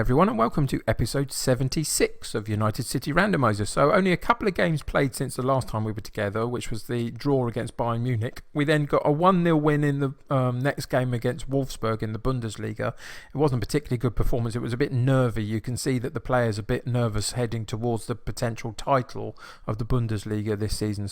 everyone, and welcome to episode 76 of United City Randomiser. So only a couple of games played since the last time we were together, which was the draw against Bayern Munich. We then got a 1-0 win in the next game against Wolfsburg in the Bundesliga. It wasn't a particularly good performance. It was a bit nervy. You can see that the players are a bit nervous heading towards the potential title of the Bundesliga this season.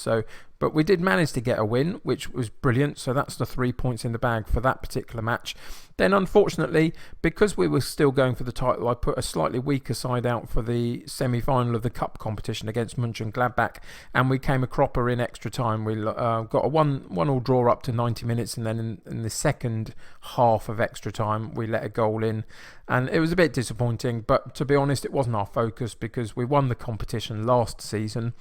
But we did manage to get a win, which was brilliant. So that's the 3 points in the bag for that particular match. Then unfortunately, because we were still going for the title, I put a slightly weaker side out for the semi-final of the cup competition against Mönchengladbach, and we came a cropper in extra time. We got a 1-1 draw up to 90 minutes, and then in the second half of extra time, we let a goal in. And it was a bit disappointing, but to be honest, it wasn't our focus because we won the competition last season.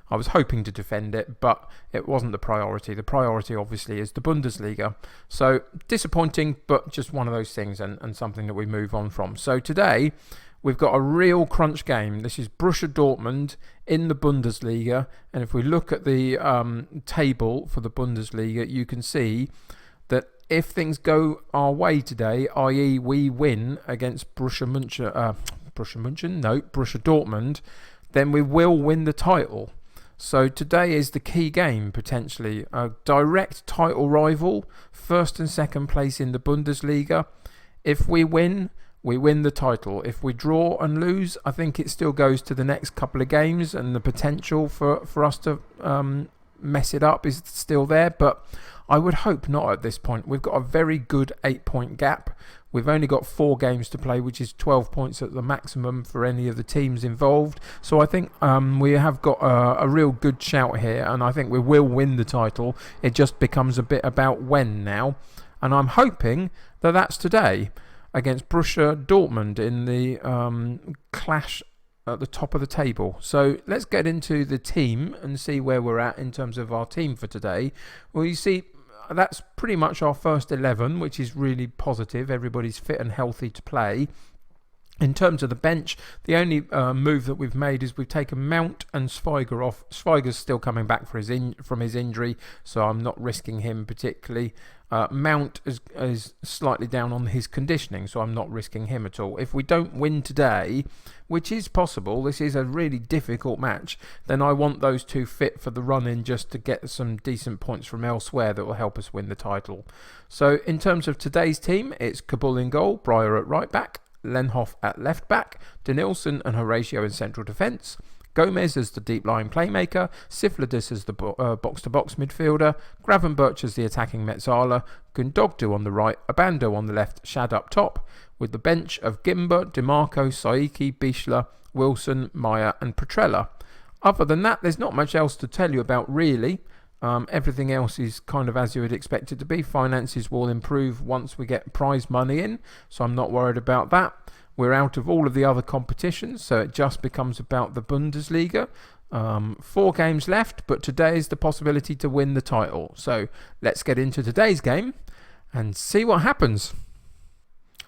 I was hoping to defend it, but it wasn't the priority. The priority, obviously, is the Bundesliga. So, disappointing, but just one of those things and something that we move on from. So, today, we've got a real crunch game. This is Borussia Dortmund in the Bundesliga. And if we look at the table for the Bundesliga, you can see that if things go our way today, i.e. we win against Borussia Dortmund, then we will win the title. So today is the key game, potentially. A direct title rival, first and second place in the Bundesliga. If we win the title. If we draw and lose, I think it still goes to the next couple of games, and the potential for us to mess it up is still there, but I would hope not at this point. We've got a very good 8-point gap. We've only got 4 games to play, which is 12 points at the maximum for any of the teams involved. So I think we have got a real good shout here, and I think we will win the title. It just becomes a bit about when now, and I'm hoping that that's today against Borussia Dortmund in the clash at the top of the table. So let's get into the team and see where we're at in terms of our team for today. Well, you see, that's pretty much our first 11, which is really positive. Everybody's fit and healthy to play. In terms of the bench, the only move that we've made is we've taken Mount and Schweiger off. Schweiger's still coming back from his injury, so I'm not risking him particularly. Mount is slightly down on his conditioning, so I'm not risking him at all. If we don't win today, which is possible, this is a really difficult match, then I want those two fit for the run-in just to get some decent points from elsewhere that will help us win the title. So in terms of today's team, it's Kabul in goal, Breyer at right back, Lenhoff at left back, Denilson and Horatio in central defence, Gomez as the deep-lying playmaker, Siflidis as the box-to-box midfielder, Gravenberch as the attacking Metzala, Gundogdu on the right, Abando on the left, Shad up top, with the bench of Gimba, DiMarco, Saiki, Bischler, Wilson, Meyer and Petrella. Other than that, there's not much else to tell you about really. Everything else is kind of as you would expect it to be. Finances will improve once we get prize money in, so I'm not worried about that. We're out of all of the other competitions, so it just becomes about the Bundesliga. 4 games left, but today is the possibility to win the title. So let's get into today's game and see what happens.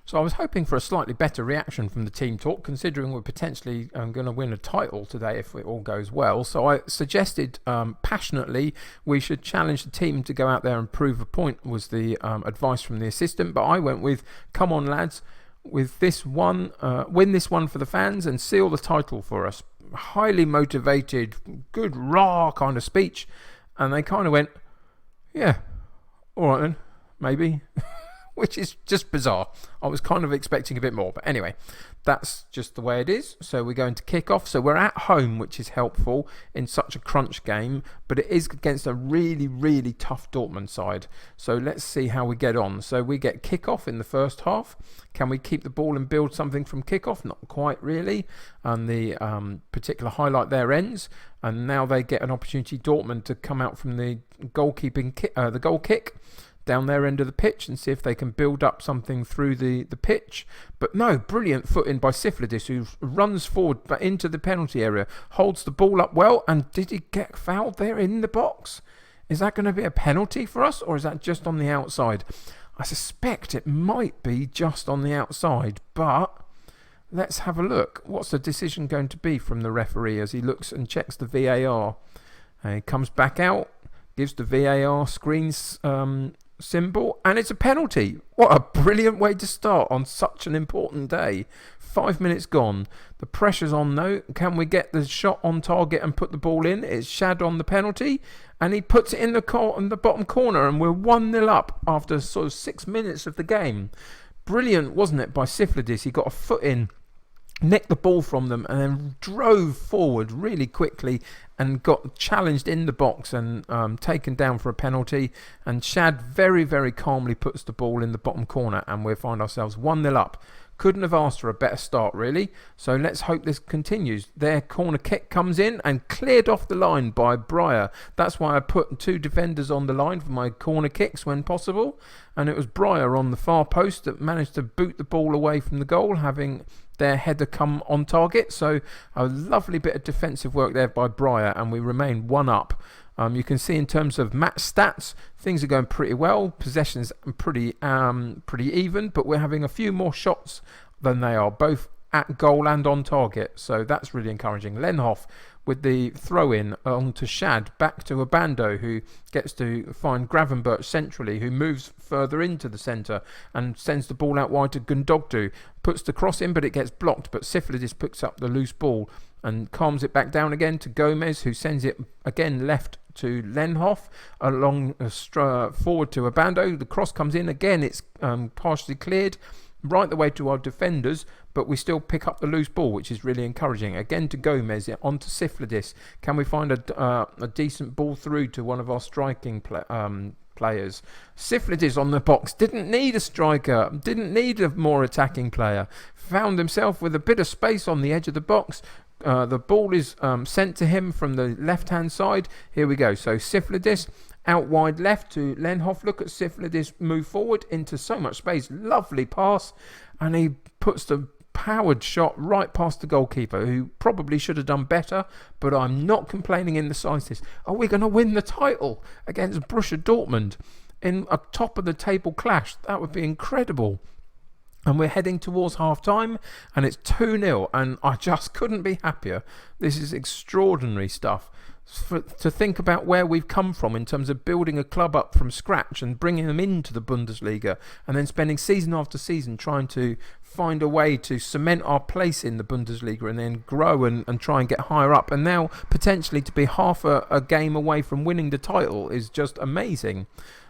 So I was hoping for a slightly better reaction from the team talk, considering we're potentially going to win a title today if it all goes well. So I suggested passionately we should challenge the team to go out there and prove a point, was the advice from the assistant. But I went with, come on lads, with this one, win this one for the fans and seal the title for us. Highly motivated, good raw kind of speech. And they kind of went, yeah, all right then, maybe. Which is just bizarre. I was kind of expecting a bit more. But anyway, that's just the way it is. So we're going to kick off. So we're at home, which is helpful in such a crunch game. But it is against a really, really tough Dortmund side. So let's see how we get on. So we get kick-off in the first half. Can we keep the ball and build something from kick-off? Not quite really. And the particular highlight there ends. And now they get an opportunity, Dortmund, to come out from the goal kick down their end of the pitch and see if they can build up something through the pitch. But no, brilliant foot in by Siflidis, who runs forward but into the penalty area, holds the ball up well, and did he get fouled there in the box? Is that going to be a penalty for us, or is that just on the outside? I suspect it might be just on the outside, but let's have a look. What's the decision going to be from the referee as he looks and checks the VAR? He comes back out, gives the VAR screens symbol, and it's a penalty. What a brilliant way to start on such an important day. 5 minutes gone. The pressure's on though. Can we get the shot on target and put the ball in? It's Shad on the penalty, and he puts it in the bottom corner, and we're 1-0 up after sort of 6 minutes of the game. Brilliant, wasn't it, by Siflidis? He got a foot in, nicked the ball from them, and then drove forward really quickly and got challenged in the box and taken down for a penalty. And Shad very, very calmly puts the ball in the bottom corner, and we find ourselves 1-0 up. Couldn't have asked for a better start, really. So let's hope this continues. Their corner kick comes in and cleared off the line by Breyer. That's why I put 2 defenders on the line for my corner kicks when possible. And it was Breyer on the far post that managed to boot the ball away from the goal, having their header come on target. So a lovely bit of defensive work there by Breyer, and we remain 1 up. You can see in terms of match stats, things are going pretty well. Possession's pretty even, but we're having a few more shots than they are, both at goal and on target. So that's really encouraging. Lenhoff with the throw-in onto Shad, back to Abando, who gets to find Gravenberch centrally, who moves further into the centre and sends the ball out wide to Gundogdu. Puts the cross in, but it gets blocked, but Siflidis picks up the loose ball and calms it back down again to Gomez, who sends it again left to Lenhoff, along forward to Abando. The cross comes in again, it's partially cleared right the way to our defenders, but we still pick up the loose ball, which is really encouraging. Again to Gomez, on to Siflidis. Can we find a decent ball through to one of our striking players? Siflidis on the box, didn't need a striker, didn't need a more attacking player, found himself with a bit of space on the edge of the box. The ball is sent to him from the left-hand side. Here we go. So Siflidis out wide left to Lenhoff. Look at Siflidis move forward into so much space. Lovely pass. And he puts the powered shot right past the goalkeeper, who probably should have done better, but I'm not complaining in the slightest. Are we going to win the title against Borussia Dortmund in a top-of-the-table clash? That would be incredible. And we're heading towards half-time, and it's 2-0, and I just couldn't be happier. This is extraordinary stuff. To think about where we've come from in terms of building a club up from scratch and bringing them into the Bundesliga, and then spending season after season trying to find a way to cement our place in the Bundesliga and then grow and try and get higher up. And now potentially to be half a game away from winning the title is just amazing.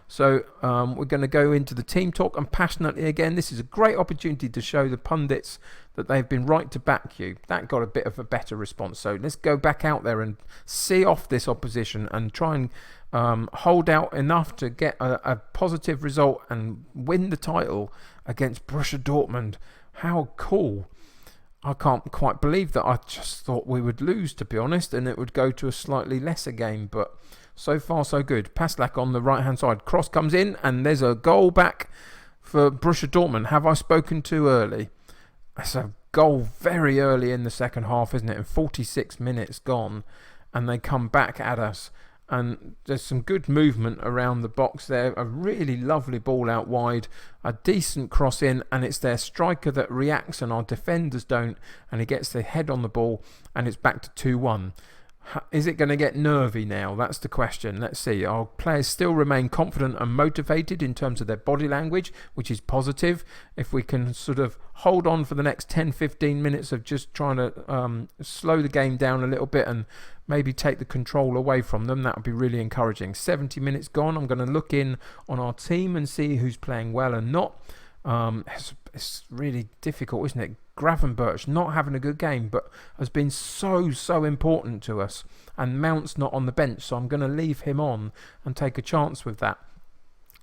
So we're going to go into the team talk, and passionately again, this is a great opportunity to show the pundits that they've been right to back you. That got a bit of a better response. So let's go back out there and see off this opposition and try and hold out enough to get a positive result and win the title against Borussia Dortmund. How cool. I can't quite believe that. I just thought we would lose, to be honest, and it would go to a slightly lesser game, but so far so good. Paslak on the right hand side, cross comes in, and there's a goal back for Borussia Dortmund. Have I spoken too early? That's a goal very early in the second half, isn't it? And 46 minutes gone, and they come back at us. And there's some good movement around the box there. A really lovely ball out wide, a decent cross in, and it's their striker that reacts and our defenders don't, and he gets the head on the ball, and it's back to 2-1. Is it going to get nervy now? That's the question. Let's see. Our players still remain confident and motivated in terms of their body language, which is positive. If we can sort of hold on for the next 10-15 minutes of just trying to slow the game down a little bit and maybe take the control away from them, that would be really encouraging. 70 minutes gone. I'm going to look in on our team and see who's playing well and not. It's really difficult, isn't it? Gravenberch not having a good game, but has been so important to us. And Mount's not on the bench, so I'm going to leave him on and take a chance with that.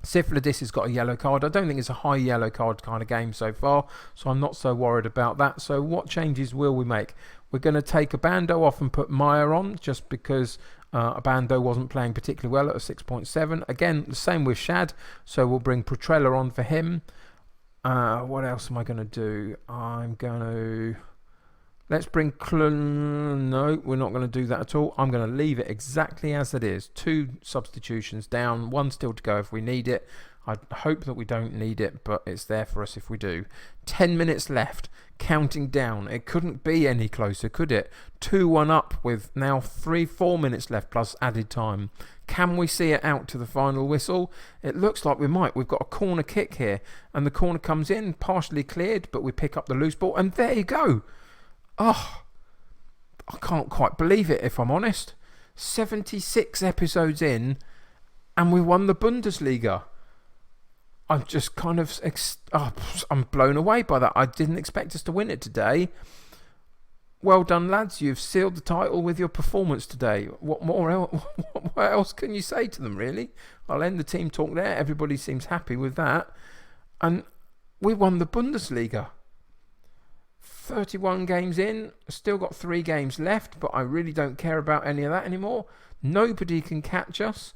Siflidis has got a yellow card. I don't think it's a high yellow card kind of game so far, so I'm not so worried about that. So what changes will we make? We're going to take Abando off and put Meyer on, just because Abando wasn't playing particularly well at a 6.7. Again, the same with Shad, so we'll bring Petrella on for him. What else am I going to do? I'm going to Let's bring... No, we're not going to do that at all. I'm going to leave it exactly as it is. 2 substitutions down, 1 still to go if we need it. I hope that we don't need it, but it's there for us if we do. 10 minutes left, counting down. It couldn't be any closer, could it? 2-1 up with now 3-4 minutes left plus added time. Can we see it out to the final whistle? It looks like we might. We've got a corner kick here, and the corner comes in, partially cleared, but we pick up the loose ball, and there you go. Oh, I can't quite believe it, if I'm honest. 76 episodes in, and we won the Bundesliga. I'm just kind of... I'm blown away by that. I didn't expect us to win it today. Well done, lads. You've sealed the title with your performance today. What else can you say to them, really? I'll end the team talk there. Everybody seems happy with that. And we won the Bundesliga. 31 games in. Still got 3 games left, but I really don't care about any of that anymore. Nobody can catch us.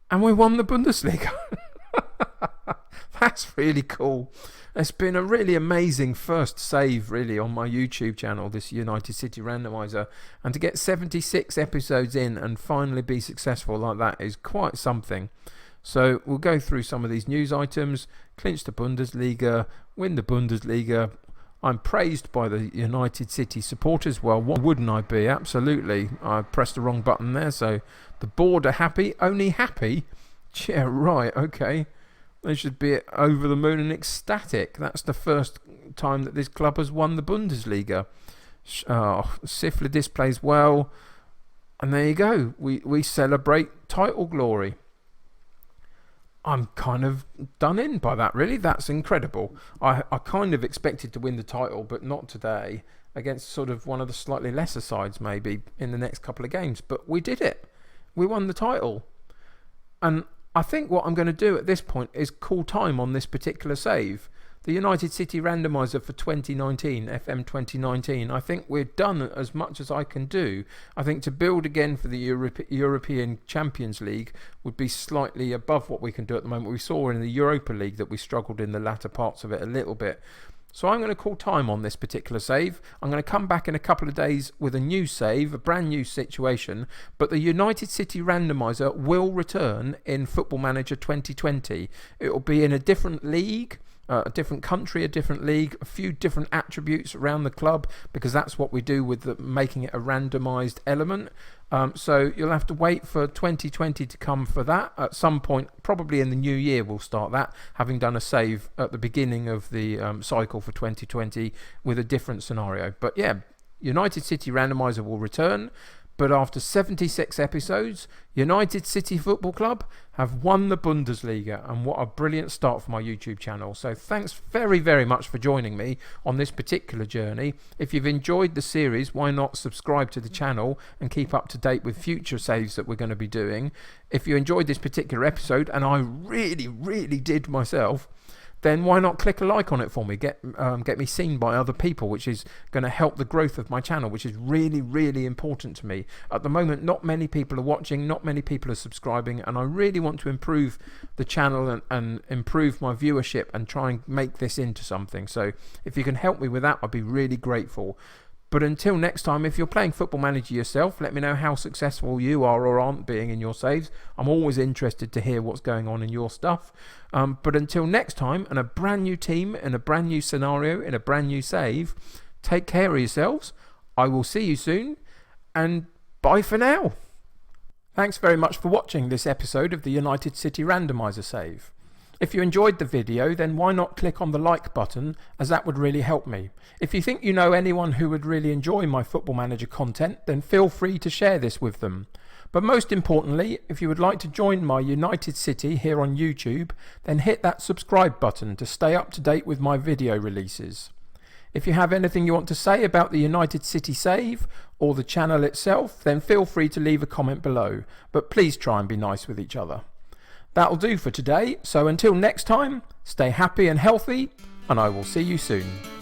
And we won the Bundesliga. That's really cool. It's been a really amazing first save, really, on my YouTube channel, this United City Randomiser. And to get 76 episodes in and finally be successful like that is quite something. So we'll go through some of these news items. Clinch the Bundesliga, win the Bundesliga. I'm praised by the United City supporters. Well, what wouldn't I be? Absolutely. I pressed the wrong button there, so the board are happy. Only happy? Yeah, right, okay. They should be over the moon and ecstatic. That's the first time that this club has won the Bundesliga. Sifler displays well. And there you go. We celebrate title glory. I'm kind of done in by that, really. That's incredible. I kind of expected to win the title, but not today, against sort of one of the slightly lesser sides maybe in the next couple of games. But we did it. We won the title. And I think what I'm going to do at this point is call time on this particular save. The United City Randomiser for 2019, FM 2019. I think we're done as much as I can do. I think to build again for the European Champions League would be slightly above what we can do at the moment. We saw in the Europa League that we struggled in the latter parts of it a little bit. So I'm going to call time on this particular save. I'm going to come back in a couple of days with a new save, a brand new situation. But the United City Randomiser will return in Football Manager 2020. It will be in a different league, a different country, a different league, a few different attributes around the club, because that's what we do with making it a randomised element. So you'll have to wait for 2020 to come for that. At some point, probably in the new year, we'll start that, having done a save at the beginning of the cycle for 2020 with a different scenario. But yeah, United City Randomiser will return. But after 76 episodes, United City Football Club have won the Bundesliga, and what a brilliant start for my YouTube channel. So thanks very, very much for joining me on this particular journey. If you've enjoyed the series, why not subscribe to the channel and keep up to date with future saves that we're going to be doing. If you enjoyed this particular episode, and I really, really did myself, then why not click a like on it for me? Get me seen by other people, which is going to help the growth of my channel, which is really, really important to me. At the moment, not many people are watching, not many people are subscribing, and I really want to improve the channel and improve my viewership and try and make this into something. So if you can help me with that, I'd be really grateful. But until next time, if you're playing Football Manager yourself, let me know how successful you are or aren't being in your saves. I'm always interested to hear what's going on in your stuff. But until next time, and a brand new team, in a brand new scenario, in a brand new save, take care of yourselves. I will see you soon, and bye for now. Thanks very much for watching this episode of the United City Randomiser save. If you enjoyed the video, then why not click on the like button, as that would really help me. If you think you know anyone who would really enjoy my Football Manager content, then feel free to share this with them. But most importantly, if you would like to join my United City here on YouTube, then hit that subscribe button to stay up to date with my video releases. If you have anything you want to say about the United City save or the channel itself, then feel free to leave a comment below, but please try and be nice with each other. That'll do for today, so until next time, stay happy and healthy, and I will see you soon.